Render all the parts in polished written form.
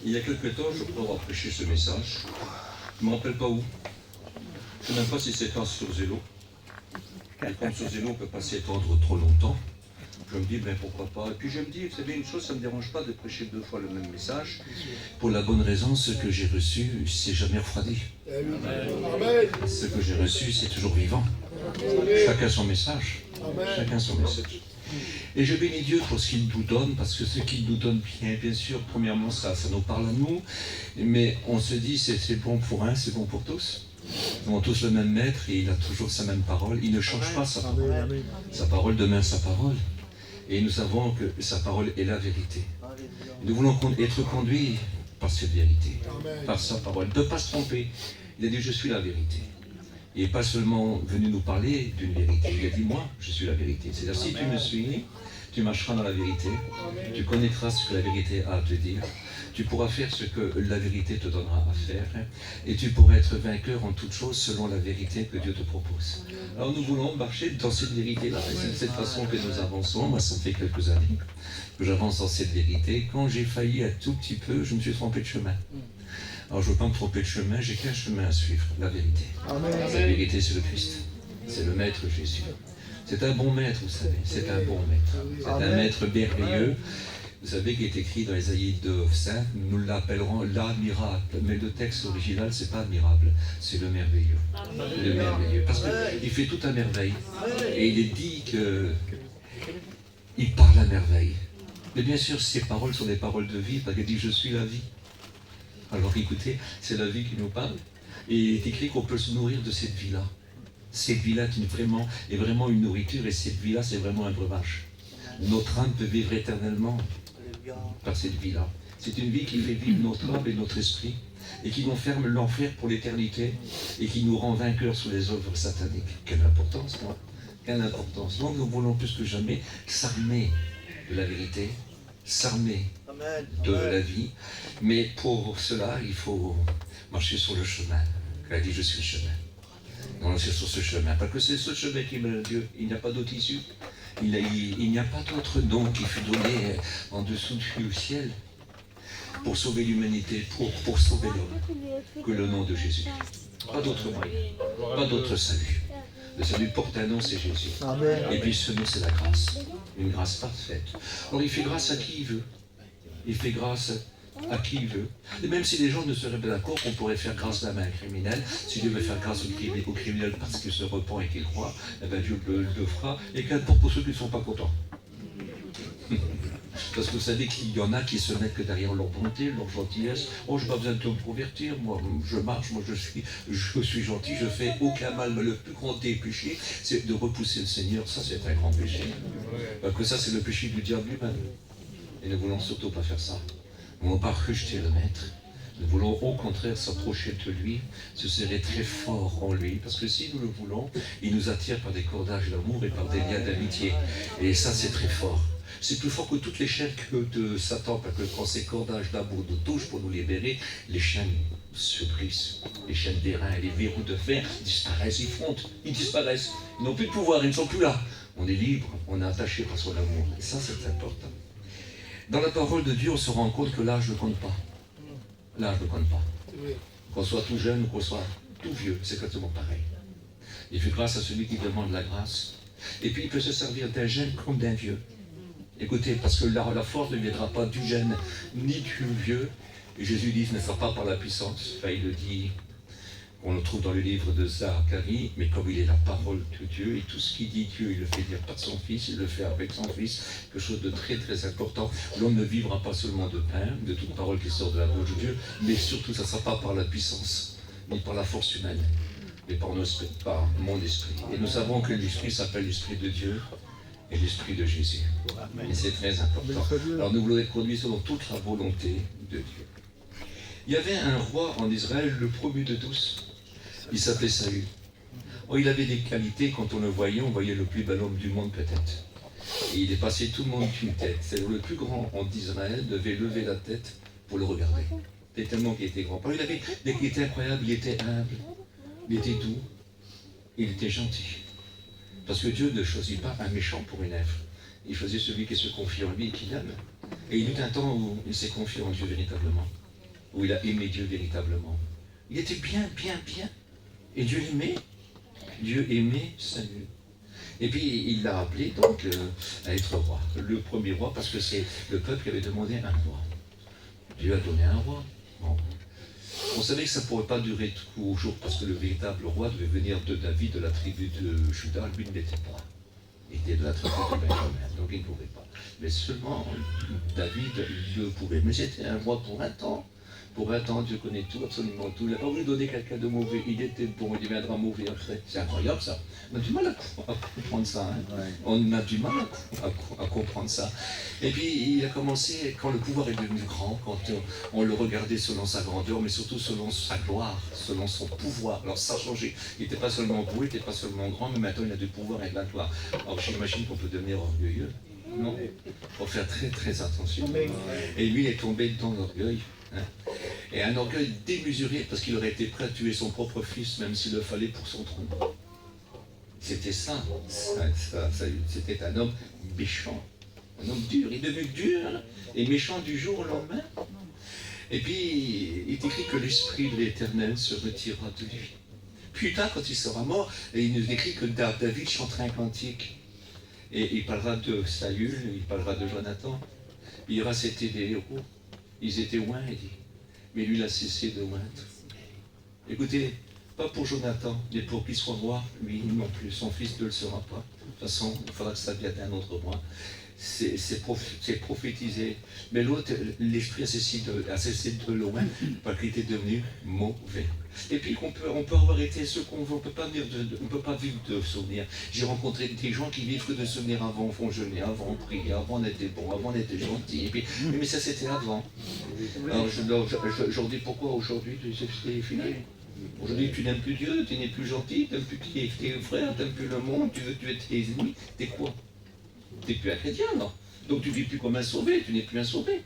Il y a quelque temps, je crois avoir prêché ce message. Je ne me rappelle pas où. Je ne sais même pas si c'était sur Zélo. Et comme sur Zélo, on ne peut pas s'y étendre trop longtemps. Je me dis, ben pourquoi pas. Et puis je me dis, vous savez, une chose, ça ne me dérange pas de prêcher 2 fois le même message. Pour la bonne raison, ce que j'ai reçu, c'est jamais refroidi. Ce que j'ai reçu, c'est toujours vivant. Chacun son message. Chacun son message. Et je bénis Dieu pour ce qu'il nous donne, parce que ce qu'il nous donne, bien sûr, premièrement, ça nous parle à nous, mais on se dit, c'est bon pour un, c'est bon pour tous. Nous avons tous le même maître, et il a toujours sa même parole, il ne change pas sa parole. Sa parole demeure sa parole. Et nous savons que sa parole est la vérité. Nous voulons être conduits par cette vérité, par sa parole, de ne pas se tromper. Il a dit, je suis la vérité. Il n'est pas seulement venu nous parler d'une vérité, il a dit, moi, je suis la vérité. C'est-à-dire, si tu me suis, tu marcheras dans la vérité, tu connaîtras ce que la vérité a à te dire, tu pourras faire ce que la vérité te donnera à faire, et tu pourras être vainqueur en toutes choses selon la vérité que Dieu te propose. Alors nous voulons marcher dans cette vérité-là, et c'est de cette façon que nous avançons. Moi, ça fait quelques années que j'avance dans cette vérité. Quand j'ai failli un tout petit peu, je me suis trompé de chemin. Alors je ne veux pas me tromper de chemin, j'ai qu'un chemin à suivre, la vérité. Amen. La vérité, c'est le Christ, c'est le Maître Jésus. C'est un bon maître, vous savez, c'est un bon maître. C'est un maître merveilleux. Vous savez qu'il est écrit dans Ésaïe 2:5, nous l'appellerons l'admirable. Mais le texte original, c'est pas admirable, c'est le merveilleux. Le merveilleux. Parce qu'il fait tout à merveille. Et il est dit qu'il parle à merveille. Mais bien sûr, ces paroles sont des paroles de vie, parce qu'il dit, je suis la vie. Alors écoutez, c'est la vie qui nous parle. Et il est écrit qu'on peut se nourrir de cette vie-là. Cette vie-là est vraiment une nourriture, et cette vie-là, c'est vraiment un breuvage. Notre âme peut vivre éternellement par cette vie-là. C'est une vie qui fait vivre notre âme et notre esprit, et qui nous ferme l'enfer pour l'éternité, et qui nous rend vainqueurs sur les œuvres sataniques. Quelle importance, non? Quelle importance. Donc nous voulons plus que jamais s'armer de la vérité, s'armer de la vie, mais pour cela, il faut marcher sur le chemin. Il a dit, je suis le chemin. On est sur ce chemin, parce que c'est ce chemin qui mène à Dieu. Il n'y a pas d'autre issue. Il n'y a pas d'autre nom qui fut donné en dessous du ciel pour sauver l'humanité, pour sauver l'homme, que le nom de Jésus. Pas d'autre moyen, pas d'autre salut. Le salut porte un nom, c'est Jésus. Amen. Et puis ce nom, c'est la grâce. Une grâce parfaite. Alors il fait grâce à qui il veut. Il fait grâce à qui il veut. Et même si les gens ne seraient pas d'accord, on pourrait faire grâce à un criminel. Si Dieu veut faire grâce au criminel parce qu'il se repent et qu'il croit, eh bien Dieu le fera. Et qu'importe pour ceux qui ne sont pas contents. Parce que vous savez qu'il y en a qui se mettent que derrière leur bonté, leur gentillesse. Oh, je n'ai pas besoin de me convertir, moi je marche, moi je suis gentil, je fais aucun mal. Mais le plus grand des péchés, c'est de repousser le Seigneur. Ça, c'est un grand péché. Parce que ça, c'est le péché du diable lui-même. Et nous ne voulons surtout pas faire ça. Nous ne voulons pas rejeter le Maître. Nous voulons au contraire s'approcher de lui, se serrer très fort en lui, parce que si nous le voulons, il nous attire par des cordages d'amour et par des liens d'amitié. Et ça, c'est très fort. C'est plus fort que toutes les chaînes de Satan, parce que quand ces cordages d'amour nous touchent pour nous libérer, les chaînes se brisent. Les chaînes d'airain et les verrous de fer disparaissent, ils fondent, ils disparaissent. Ils n'ont plus de pouvoir, ils ne sont plus là. On est libre, on est attaché par son amour. Et ça, c'est important. Dans la parole de Dieu, on se rend compte que l'âge ne compte pas. L'âge ne compte pas. Qu'on soit tout jeune ou qu'on soit tout vieux, c'est exactement pareil. Il fait grâce à celui qui demande la grâce. Et puis il peut se servir d'un jeune comme d'un vieux. Écoutez, parce que la force ne viendra pas du jeune ni du vieux. Et Jésus dit, ce ne sera pas par la puissance. Enfin, il le dit, on le trouve dans le livre de Zacharie, mais comme il est la parole de Dieu, et tout ce qu'il dit Dieu, il le fait dire par son Fils, il le fait avec son Fils, quelque chose de très très important. L'homme ne vivra pas seulement de pain, de toute parole qui sort de la bouche de Dieu, mais surtout ça ne sera pas par la puissance, ni par la force humaine, mais par mon esprit. Et nous savons que l'esprit s'appelle l'esprit de Dieu et l'esprit de Jésus. Et c'est très important. Alors nous voulons être conduits selon toute la volonté de Dieu. Il y avait un roi en Israël, le premier de tous. Il s'appelait Saül. Oh, il avait des qualités, quand on le voyait, on voyait le plus bel homme du monde peut-être. Et il dépassait tout le monde d'une tête. C'est-à-dire le plus grand d'Israël devait lever la tête pour le regarder. C'était tellement qu'il était grand. Il avait des qualités incroyables, il était humble, il était doux, il était gentil. Parce que Dieu ne choisit pas un méchant pour une œuvre. Il choisit celui qui se confie en lui et qui l'aime. Et il y eut un temps où il s'est confié en Dieu véritablement. où il a aimé Dieu véritablement. Il était bien, bien, bien. Et Dieu l'aimait. Dieu aimait Saül. Et puis il l'a appelé donc à être roi. Le premier roi, parce que c'est le peuple qui avait demandé un roi. Dieu a donné un roi. Bon. On savait que ça ne pourrait pas durer tout au jour, parce que le véritable roi devait venir de David, de la tribu de Juda. Lui ne l'était pas. Il était de la tribu de Benjamin, donc il ne pouvait pas. Mais seulement David le pouvait. Mais c'était un roi pour un temps. Pour un temps, Dieu connaît tout, absolument tout. Il n'a pas voulu donner quelqu'un de mauvais. Il était bon, il deviendra mauvais après. C'est incroyable ça. On a du mal à comprendre ça. Hein. Ouais. On a du mal à comprendre ça. Et puis il a commencé, quand le pouvoir est devenu grand, quand on le regardait selon sa grandeur, mais surtout selon sa gloire, selon son pouvoir. Alors ça a changé. Il n'était pas seulement beau, il n'était pas seulement grand, mais maintenant il a du pouvoir et de la gloire. Alors j'imagine qu'on peut devenir orgueilleux. Non, il faut faire très très attention. Et lui il est tombé dans l'orgueil. Hein. Et un orgueil démesuré parce qu'il aurait été prêt à tuer son propre fils même s'il le fallait pour son trône. C'était ça. C'était un homme méchant, un homme dur. Il est devenu dur et méchant du jour au lendemain. Et puis il est écrit que l'esprit de l'Éternel se retira de lui. Plus tard, quand il sera mort, il nous écrit que David chantera un cantique. Et il parlera de Saül, il parlera de Jonathan. Il dira c'était des héros. Ils étaient oints, il dit. Mais lui, il a cessé de oindre. Écoutez, pas pour Jonathan, mais pour qu'il soit roi, lui non plus. Son fils ne le sera pas. De toute façon, il faudra que ça vienne d'un autre roi. C'est prophétisé. Mais l'autre, l'esprit a cessé de loin parce qu'il était devenu mauvais. Et puis on peut avoir été ce qu'on veut, on ne peut pas vivre de souvenirs. J'ai rencontré des gens qui vivent que de souvenirs avant, on font jeûner, avant on priait, avant on était bon, avant on était gentil. Et puis, mais ça c'était avant. Alors je leur dis pourquoi aujourd'hui c'est fini. Aujourd'hui tu n'aimes plus Dieu, tu n'es plus gentil, tu n'aimes plus tes frères, tu n'aimes plus le monde, tu veux tuer tes ennemis, t'es quoi? Tu n'es plus un chrétien, non? Donc tu ne vis plus comme un sauvé, tu n'es plus un sauvé.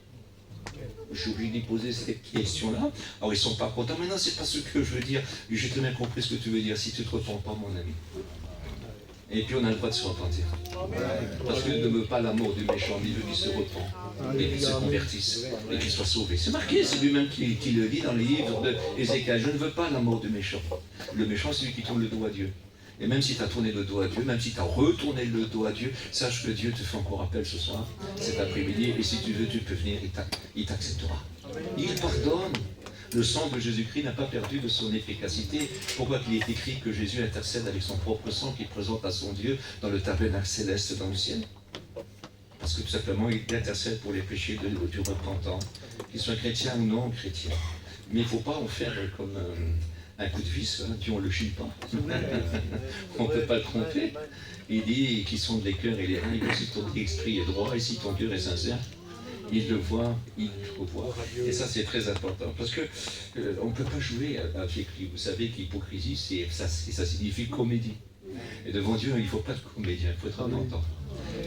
Je suis obligé d'y poser cette question-là. Alors ils ne sont pas contents. Mais non, c'est pas ce que je veux dire. J'ai très bien compris ce que tu veux dire. Si tu ne te repens pas, mon ami. Et puis on a le droit de se repentir. Parce que ne veut pas la mort du méchant, il veut qu'il se repent. Et qu'il se convertisse. Et qu'il soit sauvé. C'est marqué, c'est lui-même qui le dit dans les livres d'Ézéchiel. Je ne veux pas la mort du méchant. Le méchant, c'est lui qui tourne le dos à Dieu. Et même si tu as tourné le dos à Dieu, même si tu as retourné le dos à Dieu, sache que Dieu te fait encore appel ce soir, cet après-midi, et si tu veux, tu peux venir, il t'acceptera. Il pardonne. Le sang de Jésus-Christ n'a pas perdu de son efficacité. Pourquoi il est écrit que Jésus intercède avec son propre sang qu'il présente à son Dieu dans le tabernacle céleste dans le ciel? Parce que tout simplement, il intercède pour les péchés du repentant, qu'ils soient chrétiens ou non chrétiens. Mais il ne faut pas en faire comme un coup de vis, hein, puis on ne le chie pas. On ne peut pas le tromper. Il dit qu'ils sont les cœurs et les reins, si ton esprit est droit et si ton cœur est sincère, il le voit, il le revoit. Et ça, c'est très important. Parce qu'on ne peut pas jouer avec lui. Vous savez qu'hypocrisie, ça signifie comédie. Et devant Dieu, il ne faut pas de comédien, il faut être content.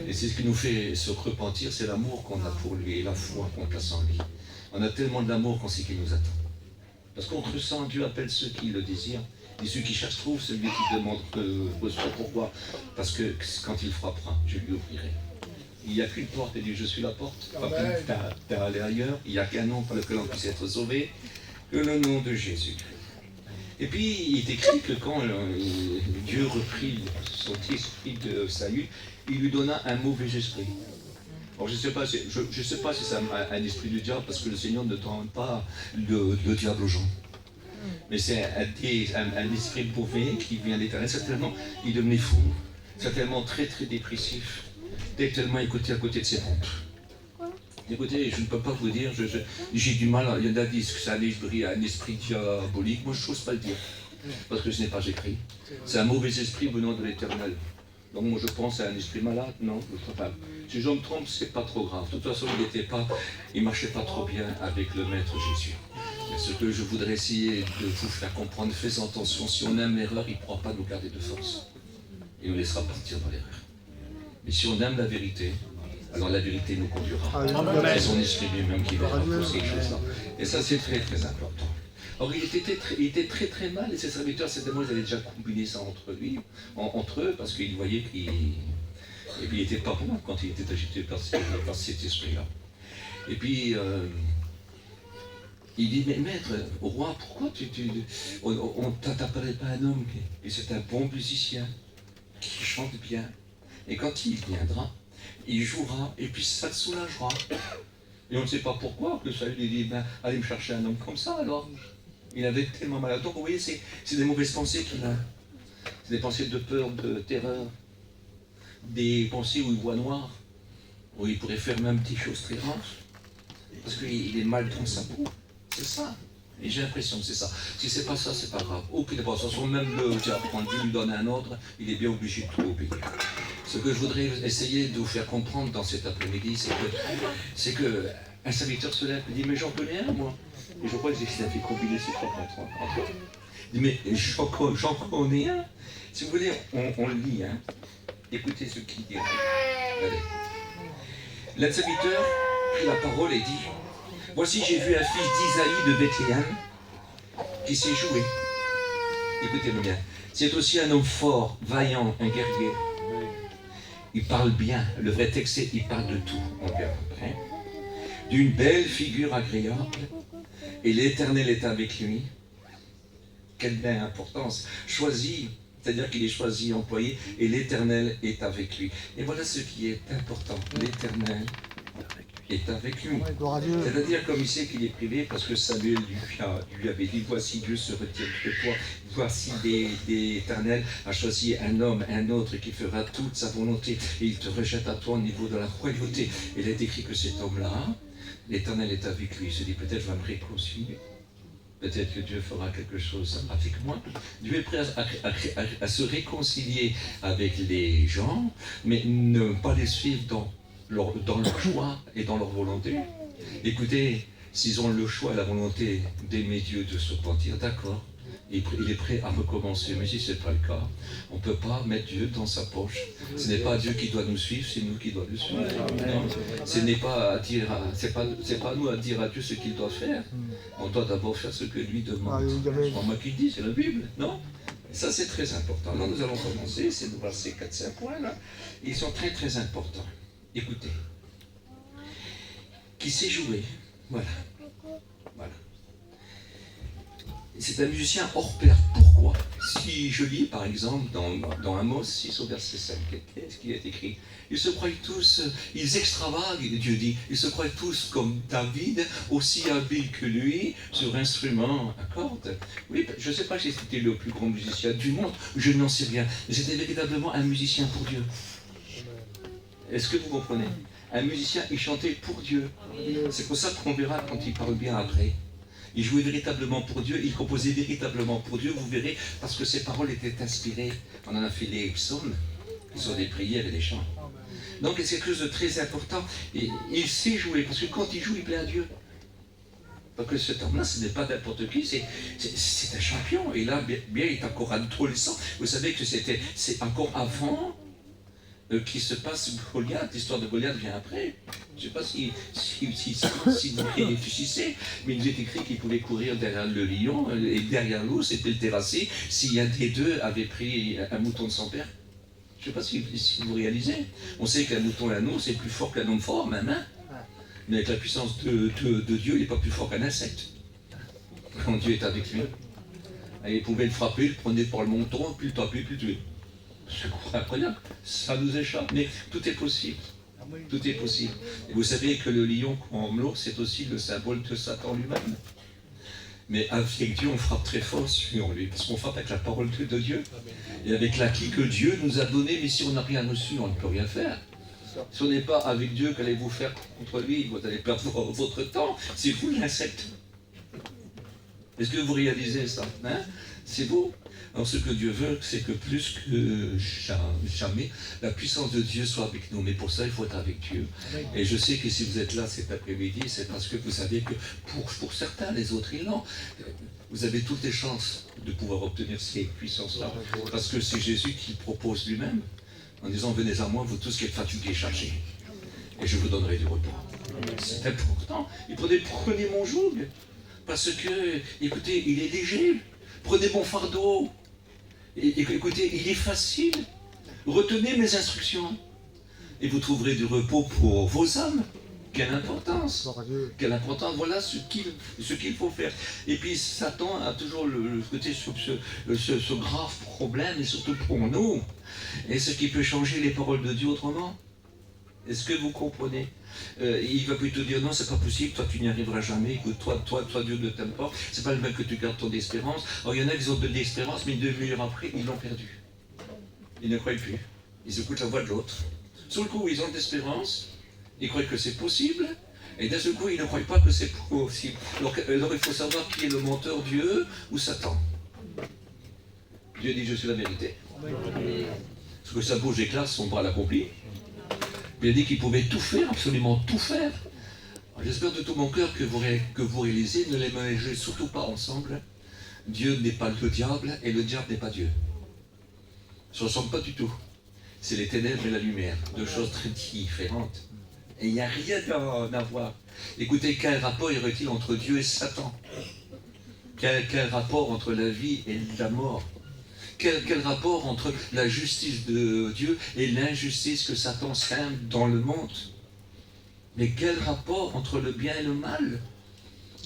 Et c'est ce qui nous fait se repentir, c'est l'amour qu'on a pour lui et la foi qu'on place en lui. On a tellement d'amour qu'on sait qu'il nous attend. Parce qu'entre ça, Dieu appelle ceux qui le désirent. Et ceux qui cherchent trouvent, celui qui demande pourquoi. Parce que quand il frappera, je lui ouvrirai. Il n'y a qu'une porte, il dit je suis la porte. T'as allé ailleurs, il n'y a qu'un nom par lequel on puisse être sauvé, que le nom de Jésus. Et puis il est écrit que quand Dieu reprit son esprit de Saül, il lui donna un mauvais esprit. Alors je ne sais pas si c'est un esprit du diable, parce que le Seigneur ne donne pas le diable aux gens. Mais c'est un esprit mauvais qui vient d'Éternel. Certainement, il devenait fou, certainement très très dépressif, tellement écouté à côté de ses pompes. Écoutez, je ne peux pas vous dire, j'ai du mal, il y en a qui disent que c'est un esprit diabolique, moi je n'ose pas le dire, parce que ce n'est pas écrit. C'est un mauvais esprit venant de l'Éternel. Donc moi je pense à un esprit malade, non, je ne crois pas. Si je me trompe, c'est pas trop grave. De toute façon, il ne marchait pas trop bien avec le Maître Jésus. Mais ce que je voudrais essayer de vous faire comprendre, faites attention, si on aime l'erreur, il ne pourra pas nous garder de force. Il nous laissera partir dans l'erreur. Mais si on aime la vérité, alors la vérité nous conduira. C'est son esprit lui-même qui va pousser ces choses-là. Et ça, c'est très très important. Or, il était très très mal, et ses serviteurs, certainement, ils avaient déjà combiné ça entre eux, parce qu'ils voyaient qu'il n'était pas bon quand il était agité par cet esprit-là. Et puis, Il dit, mais maître, au roi, pourquoi on t'appellerait pas un homme et c'est un bon musicien qui chante bien. Et quand il viendra, il jouera et puis ça te soulagera. Et on ne sait pas pourquoi que Saül lui dit, ben, allez me chercher un homme comme ça alors. Il avait tellement mal. Donc vous voyez, c'est des mauvaises pensées qu'il a. C'est des pensées de peur, de terreur. Des pensées où il voit noir. Où il pourrait faire même des choses très graves. Parce qu'il est mal dans sa peau. C'est ça. Et j'ai l'impression que c'est ça. Si c'est pas ça, c'est pas grave. Aucune façon, même quand Dieu lui donne un ordre, il est bien obligé de tout obéir. Ce que je voudrais essayer de vous faire comprendre dans cet après-midi, c'est que un serviteur se lève et dit, mais j'en connais un, moi. Et je crois que j'ai fait combiner ces trois points. Il dit, mais j'en connais un. Si vous voulez, on le lit. Hein. Écoutez ce qu'il dit. Allez. L'un serviteur prit la parole et dit, voici, j'ai vu un fils d'Isaïe de Bethléem qui s'est joué. Écoutez-le bien. C'est aussi un homme fort, vaillant, un guerrier. Il parle bien. Le vrai texte, c'est il parle de tout. On verra après. D'une belle figure agréable. Et l'Éternel est avec lui. Quelle belle importance. Choisi, c'est-à-dire qu'il est choisi, employé, et l'Éternel est avec lui. Et voilà ce qui est important. L'Éternel est avec lui. C'est-à-dire comme il sait qu'il est privé, parce que Samuel lui avait dit, voici Dieu se retire de toi, voici l'Éternel a choisi un homme, un autre qui fera toute sa volonté, et il te rejette à toi au niveau de la royauté. Il est écrit que cet homme-là, l'Éternel est avec lui. Il se dit, peut-être je vais me réconcilier. Peut-être que Dieu fera quelque chose avec moi. Dieu est prêt à se réconcilier avec les gens, mais ne pas les suivre dans leur choix et dans leur volonté. Écoutez, s'ils ont le choix et la volonté d'aimer Dieu, de se repentir, d'accord, il est prêt à recommencer. Mais si ce n'est pas le cas, on ne peut pas mettre Dieu dans sa poche. Ce n'est pas Dieu qui doit nous suivre, c'est nous qui doit le suivre. Ce n'est pas à dire, c'est pas à nous à dire à Dieu ce qu'il doit faire. On doit d'abord faire ce que lui demande. C'est pas moi qui le dis, c'est la Bible, non? Ça c'est très important. Alors nous allons commencer, c'est de voir ces 4-5 points là. Ils sont très très importants. Écoutez. Qui sait jouer? Voilà. Voilà. C'est un musicien hors pair. Pourquoi? Si je lis par exemple dans Amos 6 au verset 5, qu'est-ce qu'il est écrit? Ils se croient tous, ils extravaguent, Dieu dit, ils se croient tous comme David, aussi habile que lui, sur instrument à cordes. Oui, je ne sais pas si c'était le plus grand musicien du monde, je n'en sais rien, mais c'était véritablement un musicien pour Dieu. Est-ce que vous comprenez? Un musicien, il chantait pour Dieu. C'est pour ça qu'on verra quand il parle bien après. Il jouait véritablement pour Dieu, il composait véritablement pour Dieu, vous verrez, parce que ses paroles étaient inspirées. On en a fait les psaumes, qui sont des prières et des chants. Donc c'est quelque chose de très important. Et il sait jouer, parce que quand il joue, il plaît à Dieu. Parce que cet homme-là, ce n'est pas n'importe qui, c'est un champion. Et là, bien, il est encore adolescent. Vous savez que c'est encore avant qui se passe Goliath. L'histoire de Goliath vient après. Je ne sais pas si vous réfléchissez, mais il nous est écrit qu'il pouvait courir derrière le lion, et derrière l'ours, c'était le terrasser, si un des deux avait pris un mouton de son père. Je ne sais pas si vous réalisez. On sait qu'un mouton et un ours, c'est plus fort qu'un homme fort, même. Hein, mais avec la puissance de Dieu, il n'est pas plus fort qu'un insecte. Quand Dieu est avec lui. Et il pouvait le frapper, il le prenait par le menton, puis le taper, puis le tuer. C'est incroyable, ça nous échappe, mais tout est possible. Tout est possible. Et vous savez que le lion comme l'ours, c'est aussi le symbole de Satan lui-même. Mais avec Dieu, on frappe très fort sur lui, parce qu'on frappe avec la parole de Dieu, et avec l'acquis que Dieu nous a donné, mais si on n'a rien reçu, on ne peut rien faire. Si on n'est pas avec Dieu, qu'allez-vous faire contre lui? Vous allez perdre votre temps, c'est vous l'insecte. Est-ce que vous réalisez ça, hein? C'est vous. Alors ce que Dieu veut, c'est que plus que jamais, la puissance de Dieu soit avec nous. Mais pour ça, il faut être avec Dieu. Et je sais que si vous êtes là cet après-midi, c'est parce que vous savez que pour certains, les autres, ils l'ont. Vous avez toutes les chances de pouvoir obtenir ces puissances-là. Parce que c'est Jésus qui propose lui-même, en disant, venez à moi, vous tous qui êtes fatigués et chargés, et je vous donnerai du repos. C'est important. Et prenez mon joug. Parce que, écoutez, il est léger. Prenez mon fardeau. Et écoutez, il est facile. Retenez mes instructions. Et vous trouverez du repos pour vos âmes. Quelle importance! Quelle importance! Voilà ce qu'il faut faire. Et puis Satan a toujours le côté sur ce grave problème, et surtout pour nous. Et ce qui peut changer les paroles de Dieu autrement. Est-ce que vous comprenez? Il va plutôt dire non, c'est pas possible, toi tu n'y arriveras jamais, écoute, toi Dieu ne t'aime pas, c'est pas le même que tu gardes ton espérance. Alors il y en a qui ont de l'espérance, mais 2 heures après, ils l'ont perdu. Ils ne croient plus. Ils écoutent la voix de l'autre. Sur le coup, ils ont de l'espérance, ils croient que c'est possible, et d'un seul coup, ils ne croient pas que c'est possible. Alors il faut savoir qui est le menteur, Dieu ou Satan. Dieu dit je suis la vérité. Parce que sa bouche éclate, son bras l'accomplit. Il a dit qu'il pouvait tout faire, absolument tout faire. J'espère de tout mon cœur que vous réalisez, ne les mélangez surtout pas ensemble. Dieu n'est pas le diable et le diable n'est pas Dieu. Ça ne ressemble pas du tout. C'est les ténèbres et la lumière, deux choses très différentes. Et il n'y a rien à voir. Écoutez, quel rapport y aurait-il entre Dieu et Satan? Quel rapport entre la vie et la mort? Quel rapport entre la justice de Dieu et l'injustice que Satan sème dans le monde? Mais quel rapport entre le bien et le mal?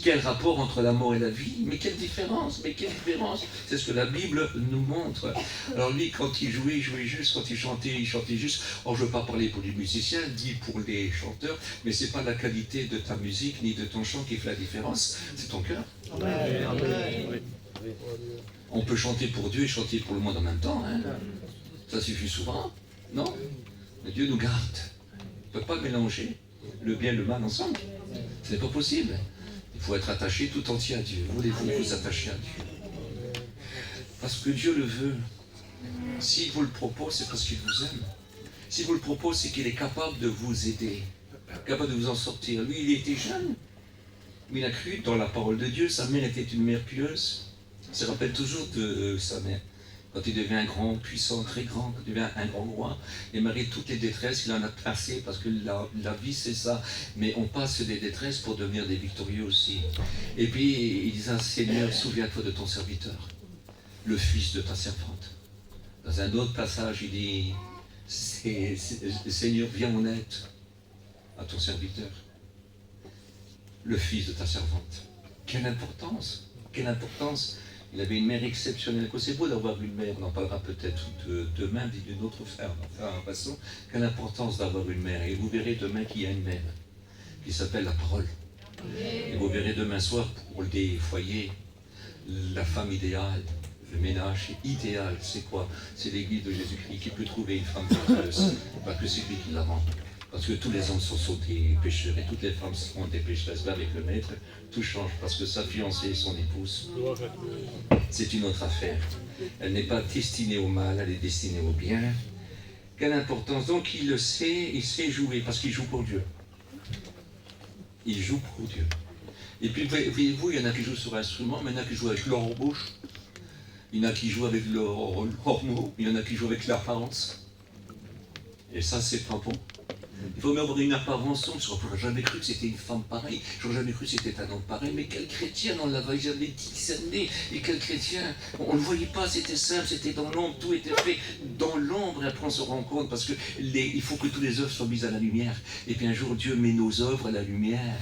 Quel rapport entre la mort et la vie? Mais quelle différence? Mais quelle différence? C'est ce que la Bible nous montre. Alors lui, quand il jouait juste. Quand il chantait juste. Or, je ne veux pas parler pour les musiciens, dit pour les chanteurs, mais ce n'est pas la qualité de ta musique ni de ton chant qui fait la différence, c'est ton cœur. Amen. On peut chanter pour Dieu et chanter pour le monde en même temps. Hein. Ça suffit souvent, non? Mais Dieu nous garde. On ne peut pas mélanger le bien et le mal ensemble. Ce n'est pas possible. Il faut être attaché tout entier à Dieu. Voulez-vous vous attacher à Dieu? Parce que Dieu le veut. S'il vous le propose, c'est parce qu'il vous aime. S'il vous le propose, c'est qu'il est capable de vous aider, capable de vous en sortir. Lui, il était jeune, mais il a cru dans la parole de Dieu. Sa mère était une mère pieuse. Il se rappelle toujours de sa mère. Quand il devient grand, puissant, très grand, quand il devient un grand roi, et malgré toutes les détresses, il en a passé, parce que la vie c'est ça, mais on passe des détresses pour devenir des victorieux aussi. Et puis il disait, Seigneur, souviens-toi de ton serviteur, le fils de ta servante. Dans un autre passage, il dit, Seigneur, viens en aide à ton serviteur, le fils de ta servante. Quelle importance, quelle importance! Il avait une mère exceptionnelle. C'est beau d'avoir une mère, on en parlera peut-être demain d'une autre façon. Quelle importance d'avoir une mère. Et vous verrez demain qu'il y a une mère qui s'appelle la parole. Et vous verrez demain soir pour des foyers, la femme idéale, le ménage idéal. C'est quoi? C'est l'église de Jésus-Christ qui peut trouver une femme heureuse, parce que c'est lui qui la rend. Parce que tous les hommes sont des pécheurs et toutes les femmes seront des pécheresses. Là, avec le maître, tout change parce que sa fiancée et son épouse, c'est une autre affaire. Elle n'est pas destinée au mal, elle est destinée au bien. Quelle importance. Donc il le sait, il sait jouer parce qu'il joue pour Dieu. Il joue pour Dieu. Et puis, voyez-vous, il y en a qui jouent sur l'instrument, mais il y en a qui jouent avec leur bouche. Il y en a qui jouent avec leurs mots, il y en a qui jouent avec l'apparence. Et ça, c'est pas bon. Il faut même avoir une apparence sombre. Je n'aurais jamais cru que c'était une femme pareille. Je n'aurais jamais cru que c'était un homme pareil. Mais quel chrétien on ne l'avait jamais discerné. Et quel chrétien, on ne le voyait pas, c'était simple, c'était dans l'ombre, tout était fait dans l'ombre. Et après on se rend compte parce que il faut que toutes les œuvres soient mises à la lumière. Et puis un jour Dieu met nos œuvres à la lumière.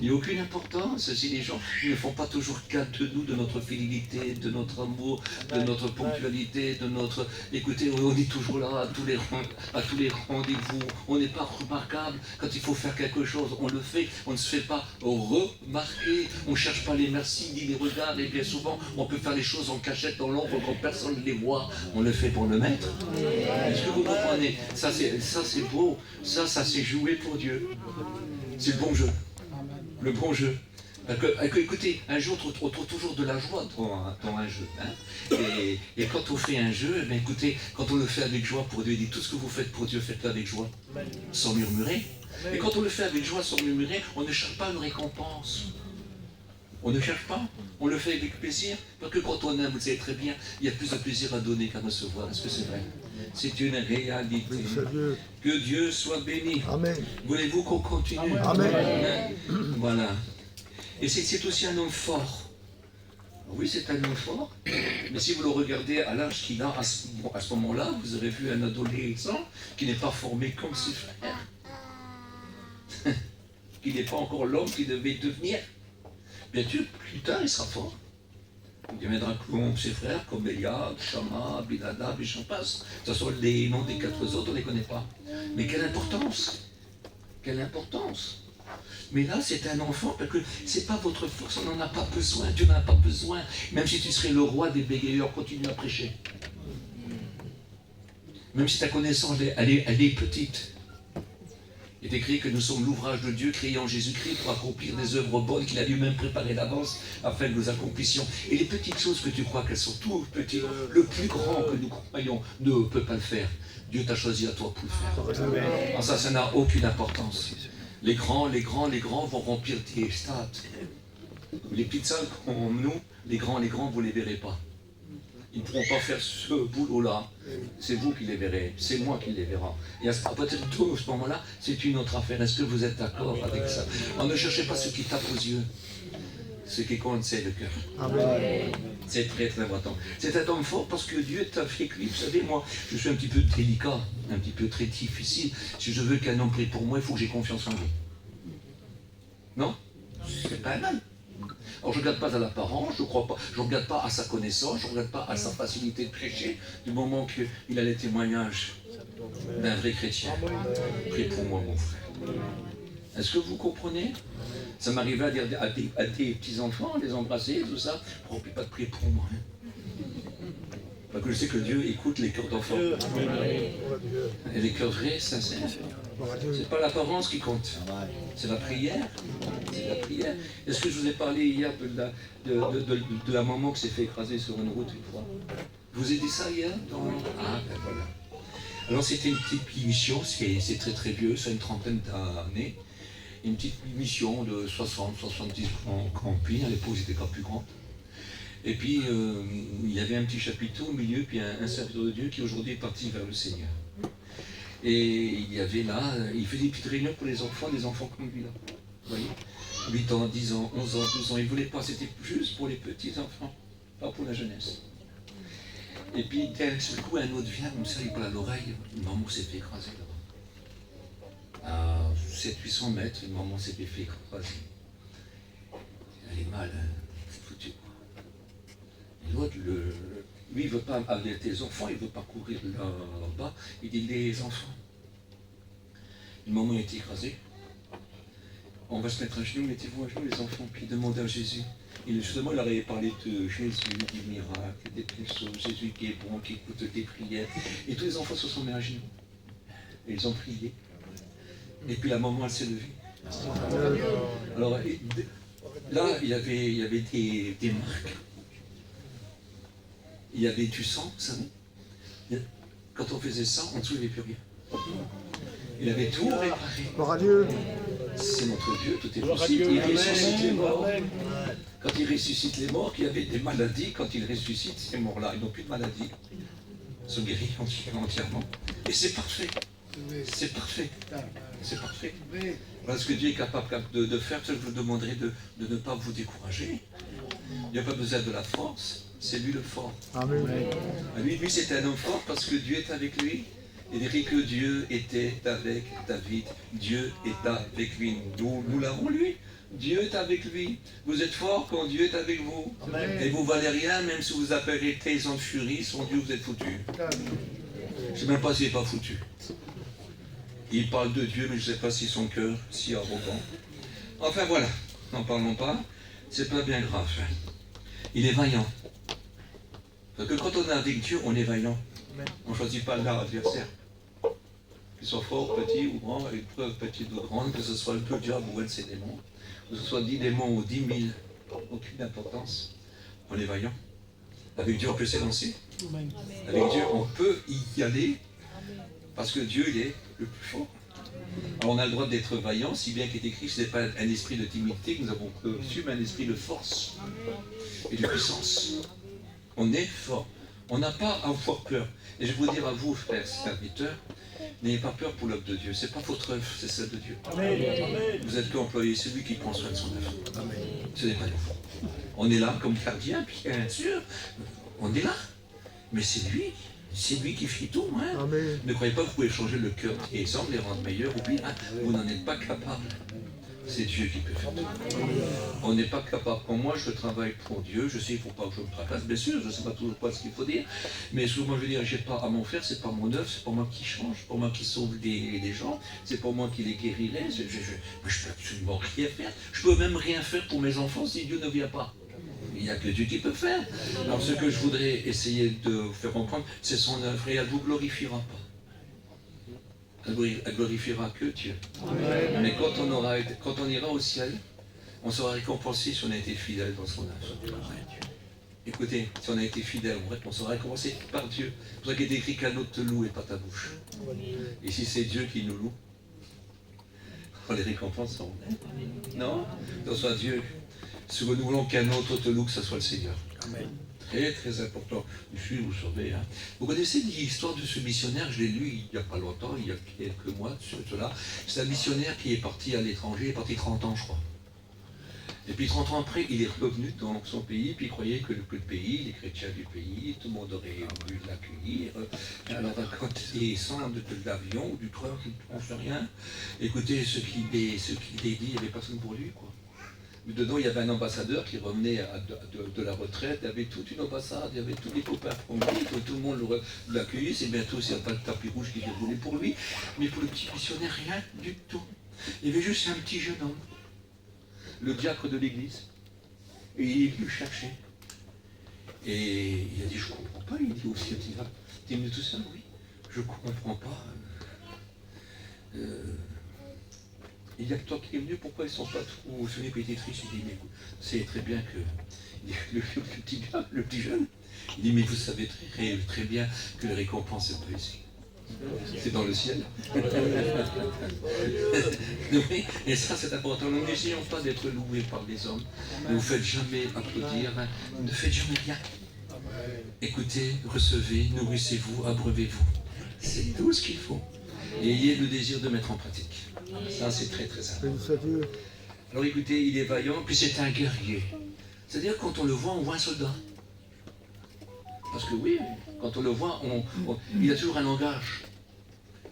Il n'y a aucune importance si les gens ne font pas toujours cas de nous, de notre fidélité, de notre amour, de notre ponctualité, de notre... Écoutez, on est toujours là à tous les rendez-vous. On n'est pas remarquable. Quand il faut faire quelque chose, on le fait. On ne se fait pas remarquer. On ne cherche pas les merci ni les regards. Et bien souvent, on peut faire les choses en cachette dans l'ombre quand personne ne les voit. On le fait pour le maître. Est-ce que vous comprenez? Ça c'est beau. Ça c'est jouer pour Dieu. C'est le bon jeu. Le bon jeu. Écoutez, un jeu, on trouve toujours de la joie dans un jeu. Hein? Et quand on fait un jeu, ben écoutez, quand on le fait avec joie pour Dieu, il dit tout ce que vous faites pour Dieu, faites-le avec joie, sans murmurer. Et quand on le fait avec joie, sans murmurer, on ne cherche pas une récompense. On ne cherche pas, on le fait avec plaisir. Parce que quand on aime, vous savez très bien, il y a plus de plaisir à donner qu'à recevoir. Est-ce que c'est vrai? C'est une réalité. Que Dieu soit béni. Amen. Voulez-vous qu'on continue? Amen. Voilà. Et c'est aussi un homme fort. Oui, c'est un homme fort, mais si vous le regardez à l'âge qu'il a, à ce moment-là, vous aurez vu un adolescent qui n'est pas formé comme ses frères. qu'il n'est pas encore l'homme qu'il devait devenir. Bien sûr, plus tard, il sera fort. Il deviendra comme ses frères, comme Eliab, Shama, Abinadab, et j'en passe. De toute façon, les noms des 4 autres, on ne les connaît pas. Mais quelle importance! Quelle importance! Mais là, c'est un enfant, parce que ce n'est pas votre force, on n'en a pas besoin, Dieu n'en a pas besoin. Même si tu serais le roi des bégayeurs, continue à prêcher. Même si ta connaissance, elle est petite. Il est écrit que nous sommes l'ouvrage de Dieu créé en Jésus-Christ pour accomplir des œuvres bonnes qu'il a lui-même préparées d'avance afin que nous accomplissions. Et les petites choses que tu crois qu'elles sont toutes petites, le plus grand que nous croyons ne peut pas le faire. Dieu t'a choisi à toi pour le faire. Alors ça n'a aucune importance. Les grands vont remplir tes stades. Les petites salles comme nous, les grands, vous ne les verrez pas. Ils ne pourront pas faire ce boulot-là. C'est vous qui les verrez, c'est moi qui les verra. Et à partir de ce moment-là, c'est une autre affaire. Est-ce que vous êtes d'accord avec ça? On ne cherchez pas ce qui tape aux yeux. Ce qui compte, c'est le cœur. C'est très très important. C'est un homme fort parce que Dieu t'a fait lui. Vous savez, moi, je suis un petit peu délicat, un petit peu très difficile. Si je veux qu'un homme prie pour moi, il faut que j'ai confiance en lui. Non? C'est pas mal. Alors je ne regarde pas à l'apparence, je ne regarde pas à sa connaissance, je ne regarde pas à sa facilité de prêcher, du moment qu'il a les témoignages d'un vrai chrétien. Prie pour moi, mon frère. Est-ce que vous comprenez? Ça m'arrivait à dire à des petits-enfants, les embrasser, tout ça, oh, puis pas de prier pour moi. Parce que je sais que Dieu écoute les cœurs d'enfants. Et les cœurs vrais, sincères. C'est pas l'apparence qui compte. C'est la prière. C'est la prière. Est-ce que je vous ai parlé hier de la maman qui s'est fait écraser sur une route une fois? Je vous ai dit ça hier Ah, ben voilà. Alors c'était une petite mission, c'est très très vieux, c'est une trentaine d'années. Une petite mission de 60-70 campings, à l'époque c'était pas plus grand. Et puis il y avait un petit chapiteau au milieu, puis un serviteur de Dieu qui aujourd'hui est parti vers le Seigneur. Et il y avait là, il faisait des petites réunions pour les enfants, des enfants comme lui là. Vous voyez, 8 ans, 10 ans, 11 ans, 12 ans, il ne voulait pas, c'était juste pour les petits enfants, pas pour la jeunesse. Et puis d'un seul coup, un autre vient, comme ça, il parle à l'oreille, une maman s'est fait écraser là-bas. À 700-800 mètres, une maman s'est fait écraser. Elle est mal, hein, c'est foutu quoi. Et l'autre, lui, il ne veut pas alerter les enfants, il ne veut pas courir là-bas, il dit les enfants. Une maman a été écrasée. On va se mettre à genoux, mettez-vous à genoux les enfants, puis demandez à Jésus. Et justement, il aurait parlé de Jésus, des miracles, des belles choses, Jésus qui est bon, qui écoute tes prières. Et tous les enfants se sont mis à genoux. Et ils ont prié. Et puis la maman, elle s'est levée. Alors là, il y avait des marques. Il y avait du sang, vous savez. Quand on faisait ça, on ne trouvait plus rien. Il avait tout réparé. Gloire à Dieu. C'est notre Dieu, tout est possible. Il ressuscite les morts. Quand il ressuscite les morts, il y avait des maladies. Quand il ressuscite ces morts-là, ils n'ont plus de maladies. Ils sont guéris entièrement. Et c'est parfait. C'est parfait. C'est parfait. Voilà ce que Dieu est capable de faire. Je vous demanderai de ne pas vous décourager. Il n'y a pas besoin de la force. C'est lui le fort. Amen. Lui c'est un homme fort parce que Dieu est avec lui. Il dit que Dieu était avec David. Dieu est avec lui. Nous l'avons lui. Dieu est avec lui. Vous êtes fort quand Dieu est avec vous. Amen. Et vous valez rien, même si vous appelez paysan de furie, sans Dieu vous êtes foutu. Je ne sais même pas s'il n'est pas foutu. Il parle de Dieu, mais je ne sais pas si son cœur si arrogant. Enfin voilà, n'en parlons pas. C'est pas bien grave. Il est vaillant. Parce que quand on est avec Dieu, on est vaillant. On ne choisit pas l'adversaire. Qu'il soit fort, petit ou grand, épreuve petite ou grande, que ce soit le diable ou un de ses démons, que ce soit 10 démons ou 10 000, aucune importance. On est vaillant. Avec Dieu, on peut s'élancer. Avec Dieu, on peut y aller, parce que Dieu, il est le plus fort. Alors, on a le droit d'être vaillant, si bien qu'il est écrit, ce n'est pas un esprit de timidité que nous avons reçu, mais un esprit de force et de puissance. On est fort. On n'a pas à avoir peur. Et je vais vous dire à vous, frères serviteurs, n'ayez pas peur pour l'œuvre de Dieu. Ce n'est pas votre œuvre, c'est celle de Dieu. Amen. Vous êtes qu'employé, c'est lui qui prend soin de son œuvre. Ce n'est pas nous. On est là comme gardien, bien sûr. On est là. Mais c'est lui qui fait tout. Hein. Ne croyez pas que vous pouvez changer le cœur des hommes, les rendre meilleurs. Oui, hein, vous n'en êtes pas capable. C'est Dieu qui peut faire tout. On n'est pas capable. Quand moi je travaille pour Dieu, je sais qu'il ne faut pas que je me tracasse, bien sûr, je ne sais pas toujours pas ce qu'il faut dire, mais souvent je veux dire, j'ai pas à m'en faire, c'est pas mon œuvre, c'est pas moi qui change, c'est pas moi qui sauve des gens, c'est pas moi qui les guérirai, je peux absolument rien faire. Je peux même rien faire pour mes enfants si Dieu ne vient pas. Il n'y a que Dieu qui peut faire. Alors ce que je voudrais essayer de vous faire comprendre, c'est son œuvre et elle ne vous glorifiera pas. Elle glorifiera que Dieu. Amen. Mais quand on ira au ciel, on sera récompensé si on a été fidèle dans son œuvre. Écoutez, si on a été fidèle, on sera récompensé par Dieu. C'est pour ça qu'il est écrit qu'un autre te loue et pas ta bouche. Et si c'est Dieu qui nous loue, on les récompensera. Non? Que ce soit Dieu. Si nous voulons qu'un autre te loue, que ce soit le Seigneur. Amen. Très très important. Ici, vous savez, vous connaissez l'histoire de ce missionnaire, je l'ai lu il n'y a pas longtemps, il y a quelques mois sur cela. C'est un missionnaire qui est parti à l'étranger, il est parti 30 ans je crois. Et puis 30 ans après, il est revenu dans son pays, puis il croyait que le pays, les chrétiens du pays, tout le monde aurait voulu l'accueillir. Alors quand il descend de l'avion ou du train, on ne fait rien. Écoutez, ce qu'il est dit, il n'y avait personne pour lui, quoi. Dedans, il y avait un ambassadeur qui revenait de la retraite, il y avait toute une ambassade, il y avait tous les copains pour lui, tout le monde l'accueillait, c'est bientôt s'il n'y a pas de tapis rouge qui vient rouler pour lui, mais pour le petit missionnaire, rien du tout. Il y avait juste un petit jeune homme, le diacre de l'église, et il est venu le chercher. Et il a dit, je ne comprends pas, il dit aussi, t'es venu tout seul? Oui, je ne comprends pas. Il y a que toi qui es venu, pourquoi ils ne sont pas trop sonnés pététrices? Il dit, mais c'est très bien que le petit jeune, il dit, mais vous savez très bien que la récompense n'est pas ici. C'est dans le ciel. Oui, et ça c'est important. Nous n'essayons pas d'être loués par les hommes. Ne vous faites jamais applaudir, ne faites jamais rien. Écoutez, recevez, nourrissez-vous, abreuvez-vous. C'est tout ce qu'il faut. Et ayez le désir de mettre en pratique. Ça, c'est très très important. Alors écoutez, il est vaillant, puis c'est un guerrier. C'est-à-dire quand on le voit, on voit un soldat. Parce que oui, quand on le voit, il a toujours un langage.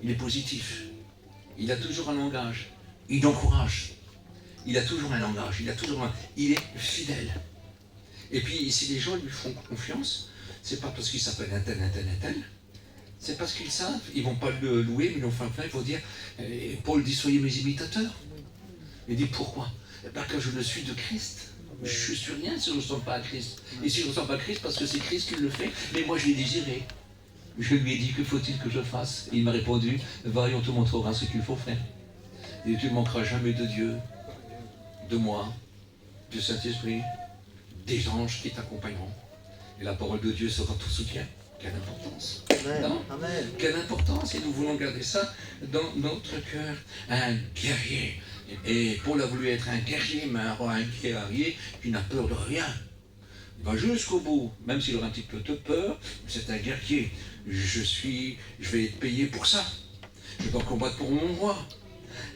Il est positif. Il a toujours un langage. Il encourage. Il a toujours un langage. Il est fidèle. Et puis si les gens lui font confiance, c'est pas parce qu'il s'appelle un tel. C'est parce qu'ils savent, ils ne vont pas le louer, mais ils vont faire plein, il faut dire, Paul dit, soyez mes imitateurs. Il dit, pourquoi? Parce que je le suis de Christ. Je ne suis rien si je ne ressemble pas à Christ. Et si je ne ressemble pas à Christ, parce que c'est Christ qui le fait, mais moi je l'ai désiré. Je lui ai dit, que faut-il que je fasse? Et il m'a répondu, va et on te montrera ce qu'il faut faire. Et tu ne manqueras jamais de Dieu, de moi, du Saint-Esprit, des anges qui t'accompagneront. Et la parole de Dieu sera ton soutien. Quelle importance. Amen. Non? Amen. Quelle importance. Et nous voulons garder ça dans notre cœur. Un guerrier. Et Paul a voulu être un guerrier, mais un guerrier qui n'a peur de rien. Il va jusqu'au bout, même s'il aura un petit peu de peur, c'est un guerrier. Je vais être payé pour ça. Je dois combattre pour mon roi.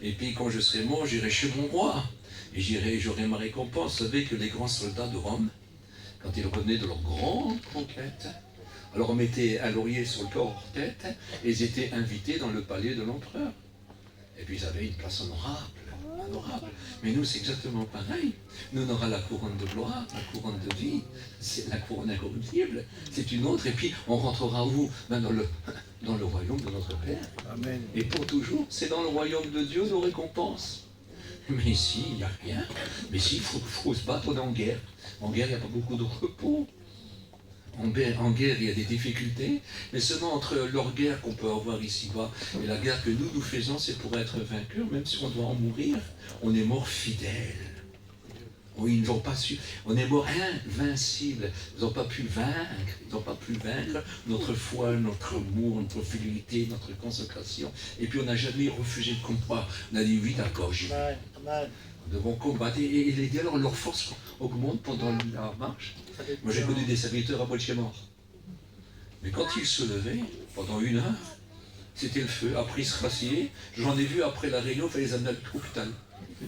Et puis quand je serai mort, j'irai chez mon roi. Et j'aurai ma récompense. Vous savez que les grands soldats de Rome, quand ils revenaient de leur grande conquête, alors on mettait un laurier sur leur tête et ils étaient invités dans le palais de l'empereur. Et puis ils avaient une place honorable. Mais nous c'est exactement pareil. Nous on aura la couronne de gloire, la couronne de vie, c'est la couronne incorruptible, c'est une autre. Et puis on rentrera où? Ben dans le royaume de notre Père. Amen. Et pour toujours, c'est dans le royaume de Dieu nos récompenses. Mais ici, il n'y a rien. Mais si, il faut se battre, on est en guerre. En guerre, il n'y a pas beaucoup de repos. En guerre, il y a des difficultés, mais seulement entre leur guerre qu'on peut avoir ici-bas et la guerre que nous faisons, c'est pour être vainqueurs, même si on doit en mourir, on est mort fidèle. Oui, ils n'ont pas su, on est mort invincible, ils n'ont pas pu vaincre notre foi, notre amour, notre fidélité, notre consécration, et puis on n'a jamais refusé de combat, on a dit oui d'accord, j'y vais. Nous devons combattre, et les dialogues, leur force augmente pendant la marche. Moi j'ai connu des serviteurs à moitié morts. Mais quand ils se levaient, pendant 1 heure, c'était le feu. Après ils se rassillaient. J'en ai vu après la réunion, il fallait les amener à l'hôpital.